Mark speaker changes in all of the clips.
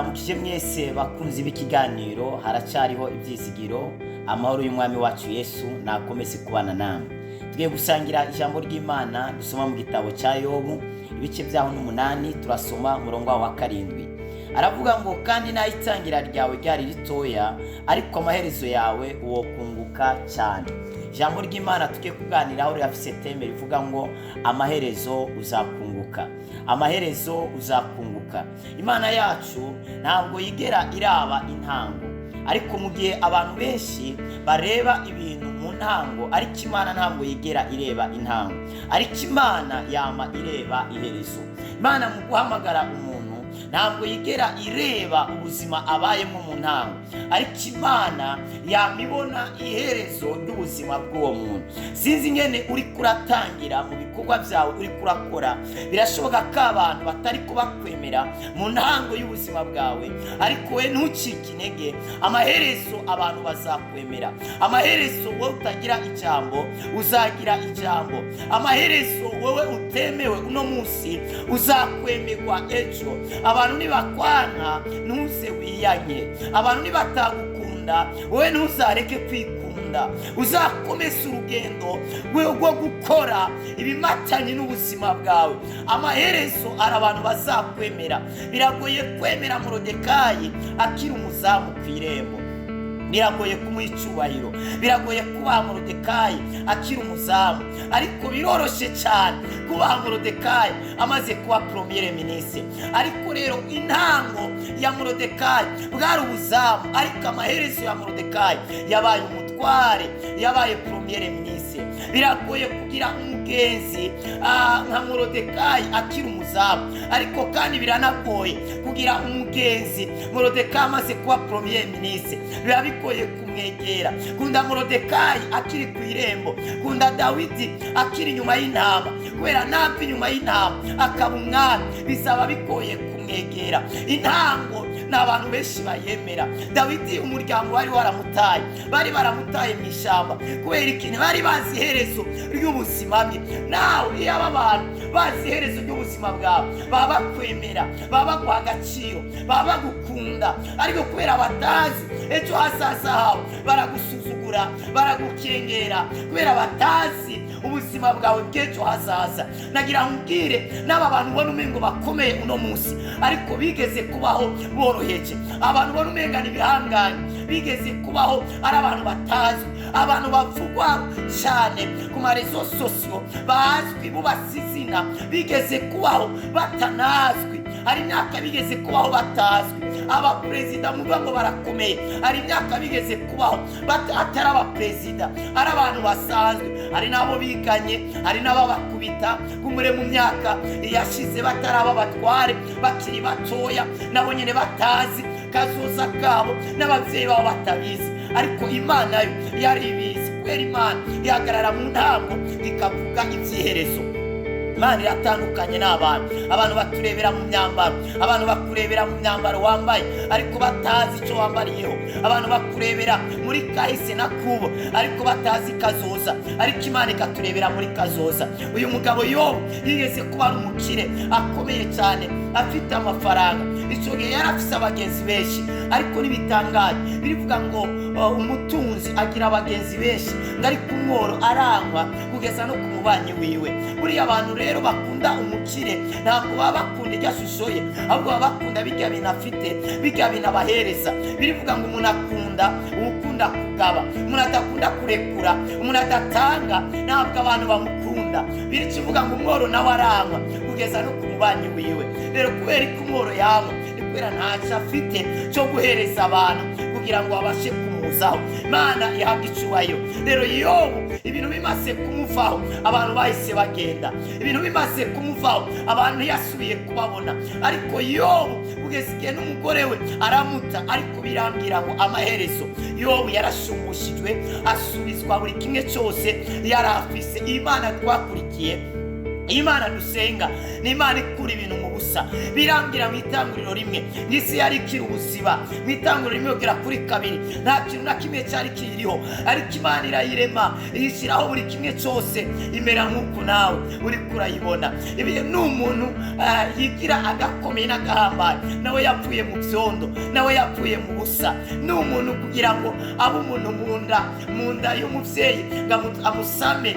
Speaker 1: ndabaramukije mwese bakunzi b'ikiganiro haracariho ibyizigiro amahoro y'umwami wacu Yesu nakomeze kubana namwe. Tugiye gusangira ijambo ry'Imana dusoma mu gitabo cya Yobu ibice byaho 8 turasoma umurongo wa 7. Aravuga ngo kandi nayitangira ryawe ryari ritoya ariko amaherezo yawe uwo kunguka cyane. Ijambo ry'Imana tugiye kuganiraho rifise teme rivuga ngo amaherezo uzakunguka. Amaherezo uzakunguka. Imana yacu ntabwo yigera iraba intango, ariko mu gihe abantu benshi bareba ibintu mu ntango, ariko Imana ntabwo yigera ireba intango, ariko Imana yama ireba iherezo. Imana mu guhamagara umuntu ntabwo yigera ireba ubuzima abayemo mu ntango, ariko Imana yamibona iherezo ry'ubuzima bw'uwo muntu. Sinzi ngene uri kuratangira mu bikorwa byawe uri kurakora, birashoboka ko abantu batari kubakwemera mu ntango y'ubuzima bwawe, ariko we ntucike intege. Amaherezo abantu bazakwemera. Amaherezo wowe utagira ijambo uzagira ijambo. Amaherezo wowe utemewe uno munsi uzakwemerwa ejo. Abantu nibakwana ntuze wiyanye. Abantu nibatagukunda wowe ntuzareke kwikunda. Uzakomeza urugendo rwo gukora ibimatanye n'ubuzima bwawe. Amaherezo ari abantu bazakwemera. Biragoye kwemera Morodekayi akiri umuzamu kw'irembo, biragoye kumuha icyubahiro, biragoye kubaha Morodekayi akiri umuzamu, ariko biroroshe cyane kubaha Morodekayi amaze kuba premier ministre. Ariko rero intango ya Morodekayi bwari ubuzamu, ariko amaherezo ya Morodekayi yabaye umutware, yabaye premier ministre. Biragoye kugira umugenzi nka Morodekayi akiri umuzamu, ariko kandi biranagoye kugira umugenzi Morodekayi amaze kuba premier ministre. Biba bigoye kumwegera. Kunda Morodekayi akiri ku irembo, kunda Dawidi akiri nyuma y'intama, kubera napfa inyuma y'intama akaba umwami bizaba bigoye kumwegera. Intango n'abantu benshi bayemera. Dawidi umuryango wari waramutaye, bari baramutaye mu ishyamba kubera ikintu bari bazi iherezo ry'ubuzima bwe. Nawe iyo aba bantu bazi iherezo ry'ubuzima bwawe baba bakwemera, baba baguha agaciro, baba bagukunda, ariko kubera batazi ejo hazaza hawe baragusuzugura, baragukengera kubera batazi ubuzima bwawe bw'ejo hazaza. Nagira nkubwire n'aba bantu ubona umengo bakomeye uno munsi, ariko bigeze kubaho boroheje. Abantu ubona umenga n'ibihanganye bigeze kubaho ari abantu batazwi, abantu bavugwa cyane ku marezo sosiyo, bazwi bubasi izina, bigeze kubaho batanazwi. Hari imyaka bigeze kubaho batazwi. Abaperezida mu ngo barakomeye, hari imyaka bigeze kubaho atari abaperezida, ari abantu basanzwe. Hari nabo biganye, hari nabo bakubita kumure mu myaka yashize bataraba batware, bakiri batoya, nabo nyene batazi kazoza kabo, n'abavyeyi babo batabizi, ariko Imana yo yari ibizi. Kubera Imana yagarara mu ntango ikavuga ivyiherezo. Imana iratandukanye n'abantu. Abantu baturebera mu myambaro, abantu bakurebera mu myambaro wambaye ariko batazi icyo wambariyeho. Abantu bakurebera muri kahise na kubo ariko batazi kazoza, ariko Imana ikaturebera muri kazoza. Uyu mugabo Yobu yigeze kuba ari umukire akomeye cyane, afite amafaranga. Icyo gihe yari afise abagenzi benshi, ariko nibitangaje birivuga ngo umutunzi agira abagenzi benshi, ariko umworo arangwa kugeza no kumubanyi wiwe. Buriya abantu rero bakunda umukire ntabwo baba bakunda irya shusho ye, ahubwo baba bakunda bijya bintu afite, bijya bintu abahereza. Birivuga ngo umuntu akunda ukunda kugaba, umuntu adakunda kurekura, umuntu adatanga ntabwo abantu bamukunda. Birivuga ngo umworo nawe arangwa kugeza no kumubanyi wiwe. Rero kubera ko umworo yangwa, ni kubera ntacyo afite cyo guhereza abantu kugira ngo abashe kumuzaho. Imana ihabwa icyubahiro. Rero Yobu ibintu bimaze kumuvaho abantu bahise bagenda, ibintu bimaze kumuvaho abantu yasubiye kubabona. Ariko Yobu kugeza igihe n'umugore we aramuta, ariko birambwira ngo amaherezo Yobu yarashumushijwe, asubizwa buri kimwe cyose yari afise. Imana twakurikiye Imana dusenga ni Imana ikura ibintu mu busa. Birangira mu itanguriro rimwe n'isi yari ikiri ubuzima, mu itanguriro rimwe kugera kuri kabiri nta kintu na kimwe cyari kiriho, ariko Imana irayirema iyishyiraho buri kimwe cyose imera nk'uko nawe uri kurayibona. Ibihe n'umuntu yigira agakomeye n'agahambaye, nawe yapfuye mu byondo, nawe yapfuye mu busa. N'umuntu kugira ngo abe umuntu mu nda y'umubyeyi ngo amusame,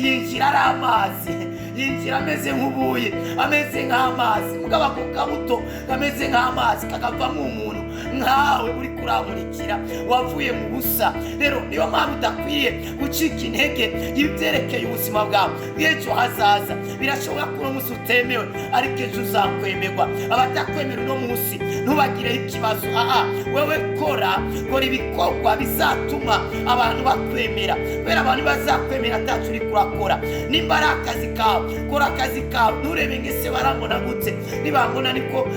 Speaker 1: yinjira ari amazi, yinjira ameze nk'ubuye, ameze nk'amazi, mugabo ako kabuto kameze nk'amazi kakavamo umuntu nkawe uri kuramurikira wavuye mu busa. Rero niyo mpamvu udakwiye gucika intege y'ibyerekeye ubuzima bwawe bw'ejo hazaza. Birashoboka ko uno munsi utemewe, ariko ejo uzakwemerwa. Abatakwemera uno munsi ntubagireho ikibazo. Wewe kora ibikorwa bizatuma abantu bakwemera, kubera abantu bazakwemera atacu uri kurakora. Nimba ari akazi kawe, kora akazi kawe, nturebe ngese barambona gute. Nibambona niko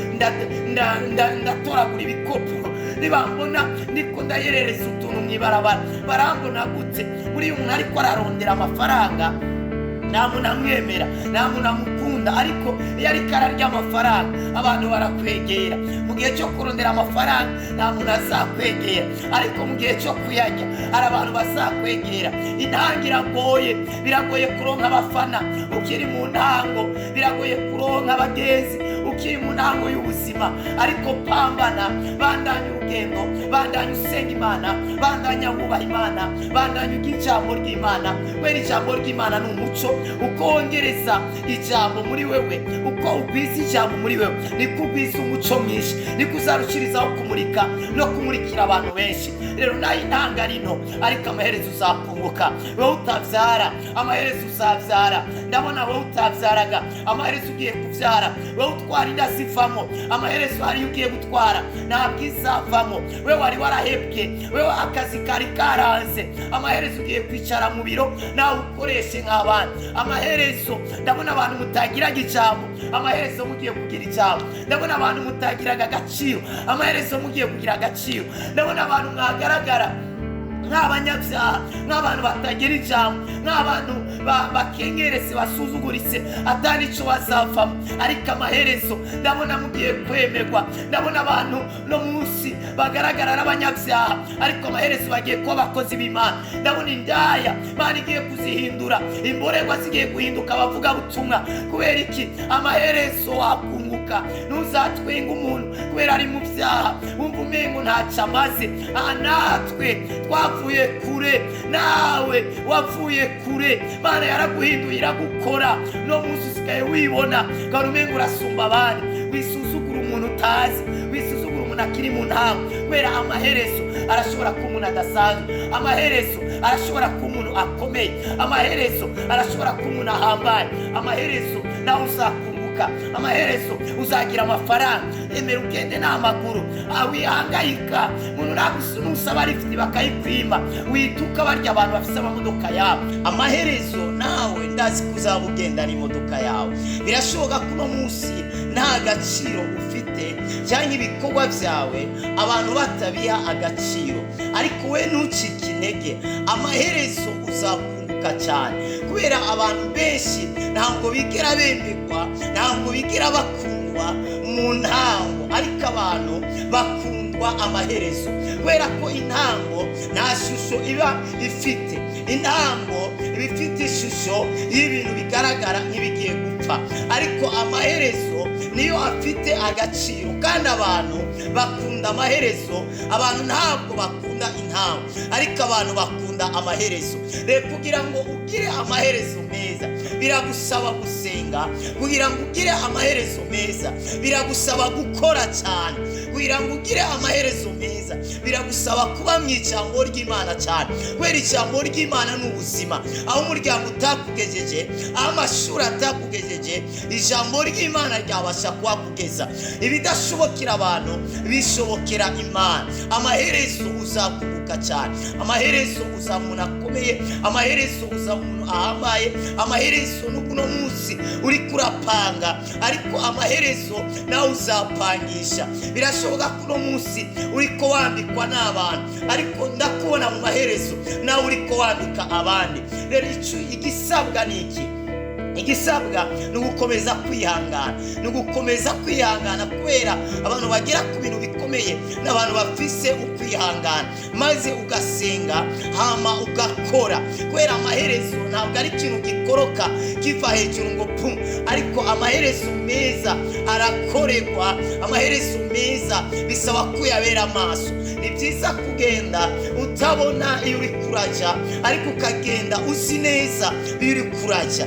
Speaker 1: ndatoragura ibikopo, nibambona niko ndayerereza utuntu mwibarabara, barambona gute. Muri umuntu ariko ararondera amafaranga, nta muntu amwemera, nta muntu amukunda, ariko iyo ariko ararya amafaranga abantu barakwegera. Mu gihe cyo kurondera amafaranga nta muntu azakwegera, ariko mu gihe cyo kuyarya hari abantu bazakwegera. Intango iragoye, biragoye kuronka abafana ukiri mu ntango, biragoye kuronka abagenzi ukiri mu ntango y'ubuzima, ariko pambana, bandanya urugendo, bandanya usenga Imana, bandanya wubaha Imana, bandanya ugira ijambo ry'Imana. Kubera ijambo ry'Imana ni umuco. Uko wongereza ijambo muri wewe, uko ugwiza ijambo muri wewe, niko ugwiza umuco mwinshi, niko uzarushirizaho kumurika no kumurikira abantu benshi. Rero nayo intanga ari nto, ariko amaherezo uzakunguka. Wowe utabyara, amaherezo uzabyara. Ndabona wowe utabyaraga, amaherezo ugiye kubyara. Wowe utwara inda zivamo, amaherezo hari ugiye gutwara, ntabwo izavamo. Wewe wari warahebwe, wewe akazi kari karanze, amaherezo ugiye kwicara mu biro nawe ukoreshe nk'abandi. Amaherezo ndabona abantu mutagiraga ijambo, amaherezo mugiye kugira ijambo. Ndabona abantu mutagiraga agaciro, amaherezo mugiye kugira agaciro. Ndabona abantu mwagaragara nk'abanyabyaha, nk'abantu batagira ijambo, nk'abantu bakengerese, basuzuguritse, atari icyo bazavamo, ariko amaherezo ndabona mugiye kwemerwa. Ndabona abantu no munsi bagaragara n'abanyabyaha, ariko amaherezo bagiye kuba abakozi b'Imana. Ndabona indaya Imana igiye kuzihindura, imborerwa zigiye guhinduka abavuga butumwa. Kubera iki? Amaherezo wakunguka. Ntuzatwenga umuntu kubera ari mu byaha wumva umengo ntacyo amaze. Natwe twavuye kure, nawe wavuye kure. Imana yaraguhinduye, iragukora. No munsi usigaye wibona kandi umengo urasumba abandi. Wisuzugura umuntu utazi, wisuzugura umuntu akiri mu ntango, kubera amaherezo arashobora kuba umuntu adasanzwe. Amaherezo arashobora kuba umuntu akomeye, amaherezo arashobora kuba umuntu ahambaye. Amaherezo nawe uzakunguka, amaherezo uzagira amafaranga. Emera ugende n'amaguru, wihangayika. Umuntu nusaba lifti bakayikwima, wituka barya abantu bafite amamodoka yabo. Amaherezo nawe ndazi kuzaba ugenda n'imodoka yawe. Birashoboka ko uno munsi nta gaciro ufite cyangwa ibikorwa byawe abantu batabiha agaciro, ariko we ntucike intege. Amaherezo uzakunguka cyane, kubera abantu benshi ntabwo bigera bemerwa, ntabwo bigera bakundwa mu ntango, ariko abantu bakundwa amaherezo. Kubera ko intango nta shusho iba ifite, intango iba ifite ishusho y'ibintu bigaragara nk'ibigiye gupfa, ariko amaherezo niyo afite agaciro. Kandi abantu bakunda amaherezo. Abantu ntabwo bakunda intango, ariko abantu bakunda amaherezo. Rero kugira ngo ugire amaherezo meza biragusaba gusenga. Kugira ngo ugire amaherezo meza biragusaba gukora cyane. Kugira ngo ugire amaherezo meza biragusaba kuba mu ijambo ry'Imana cyane, kubera ijambo ry'Imana ni ubuzima. Aho umuryango utakugejeje, aho amashuri atakugejeje, ijambo ry'Imana ryabasha kuhakugeza. Ibidashobokera abantu bishobokera Imana. Amaherezo uzakunguka cyane, amaherezo uzaba umuntu akomeye, amaherezo uzaba umuntu ahambaye. Amaherezo n'uno munsi uri kurapanga, ariko amaherezo nawe uzapangisha. Birashoboka ko uno munsi uri ko wambikwa n'abantu, ariko ndakubona mu maherezo nawe uri ko wambika abandi. Rero igisabwa ni iki? igisabwa ni ugukomeza kwihangana, ni ugukomeza kwihangana, kubera abantu bagera ku bintu bikomeye n'abantu bafise ukwihangana, maze ugasenga hama ugakora, kubera amaherezo ntabwo ari ikintu gikoroka kiva hejuru ngo pum, ariko amaherezo meza arakorerwa, amaherezo meza bisaba kuyabera amaso. Ni byiza kugenda utabona iyo uri kuraja, ariko ukagenda uzi neza iyo uri kuraja.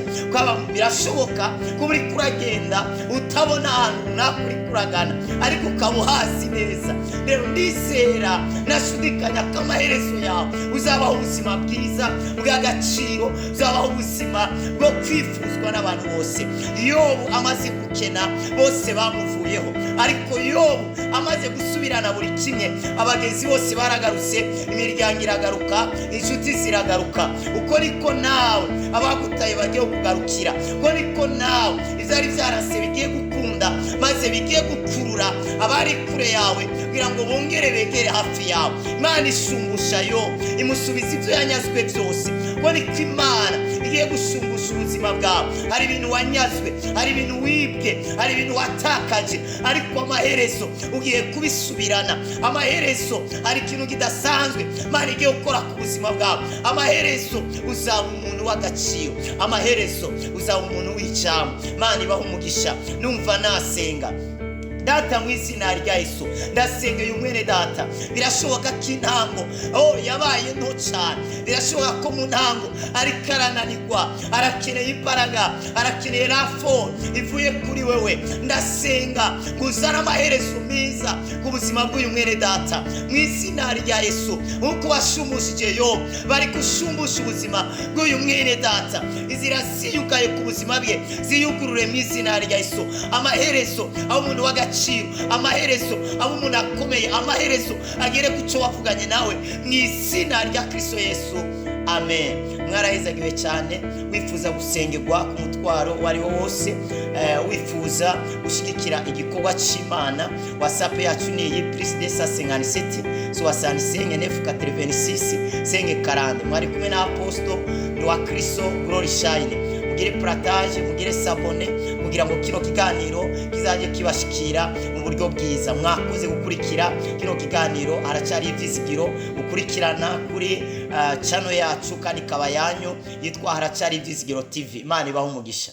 Speaker 1: Birashoboka ko uri kuragenda utabona ahantu runaka uri kuragana, ariko ukaba uhazi neza. Rero ndizera nashidikanya ko amaherezo yawe uzabaho ubuzima bwiza bw'agaciro, uzabaho ubuzima bwo kwifuzwa n'abantu bose. Yobu amaze gukena bose bamuvuyeho, ariko Yobu amaze gusubirana buri kimwe, abagenzi bose baragarutse, imiryango iragaruka, inshuti ziragaruka. Uko niko nawe abagutaye bagiye kugarukira, uko niko nawe ivyari vyarase bigiye gukunda, maze bigiye gukurura abari kure yawe kugira ngo bongere begere hafi yawe. Imana ishumbusha Yobu, imusubiza ivyo yanyazwe byose. Uko niko Imana igiye gushumbusha ubuzima bwawe. Hari ibintu wanyazwe, hari ibintu wibwe, hari ibintu watakaje, ariko amaherezo ugiye kubisubirana. Amaherezo hari ikintu kidasanzwe Imana igiye gukora ku buzima bwawe. Amaherezo uzaba umuntu w'agaciro, amaherezo uzaba umuntu w'icamo. Imana ibaho umugisha. Numva nasenga. Data, mu izina rya Yesu ndasengeye umwene data. Birashoboka ko intango yabaye nto cyane, birashoboka ko mu ntango ariko arananirwa, arakeneye imbaraga, arakeneye rafo ivuye kuri wewe. Ndasenga ngo uzane amaherezo meza ku buzima bw'uyu mwene data mu izina rya Yesu. Uko washumushije Yobu, bari gushumbusha ubuzima bw'uyu mwene data. Inzira ziyugaye ku buzima bwe ziyugurure mu izina rya Yesu. Amaherezo aho umuntu w'agaciro, amaherezo abo umuntu akomeye, amaherezo agere ku cyo wavuganye nawe mu izina rya Kristo Yesu, amen. Mwarahezagiwe cyane. Wifuza gusengerwa ku mutwaro wari wose, wifuza gushigikira igikorwa cy'Imana, WhatsApp yacu ni iyi +257 65 mwari kumwe na Apostle wa Kristo Glory Shine. Mugire partage, mugire sabone kugira ngo kino kiganiro kizaje kibashikira mu buryo bwiza. Mwakoze gukurikira kino kiganiro, haracyari ivyizigiro gukurikirana kuri channel yacu kandi kabayanyo yitwa Haracyari Ivyizigiro TV. Imana ibaho umugisha.